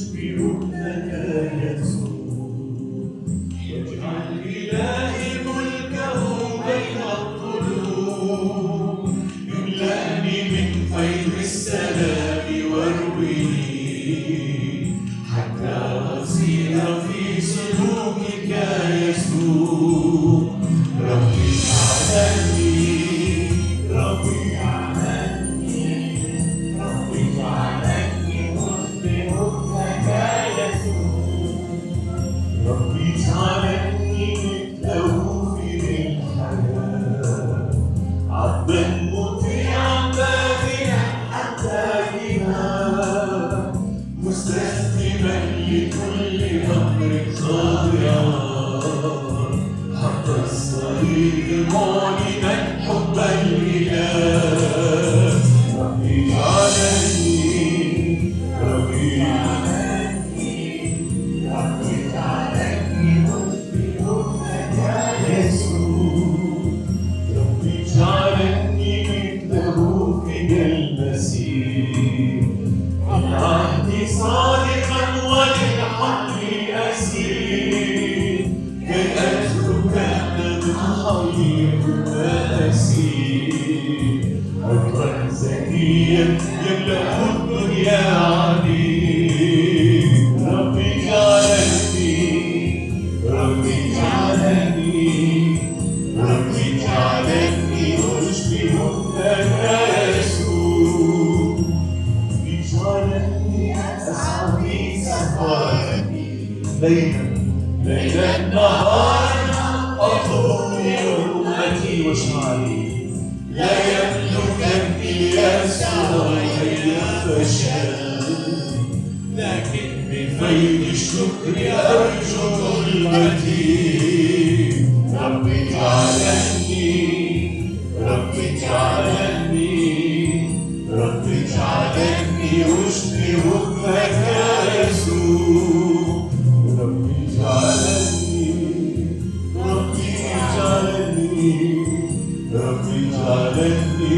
يشبهك يسوع. واجعل إلهي ملكه بين القلوب، يملأني من فيض السلام وارويني، حتى أصير في سلوكك يسوع. ربي اجعلني، ربي اجعلني، ربي اجعلني أشبهك يسوع. ربي اجعلني مثله في الحياة، عبدا مطيعا باذلا حتى الإمام، مستسلما لكل أمر خاضعا، حتى الصليب معلنا حب الإله. ربي اجعلني، ربي اجعلني، ربي اجعلني أشبهك يسوع. ربي اجعلني مثله في المسيح، بالعهد صادقا وللحق أسير، كي أترك خير أسير. أجرا زكيا يملأ الدنيا عليه. ربي اجعلني، ربي اجعلني، ربي اجعلني أشبهك يسوع. اجعلني أسعى في سفرتي، ليلا نهارا أطلب أمتي وشعري، لا يملكني يسوع أي فشل، لكن بفيض الشكر أرجو ظلمتي. ربي اجعلني، ربي اجعلني، ربي اجعلني أشبهك يسوع. ربي اجعلني، ربي اجعلني، ربي اجعلني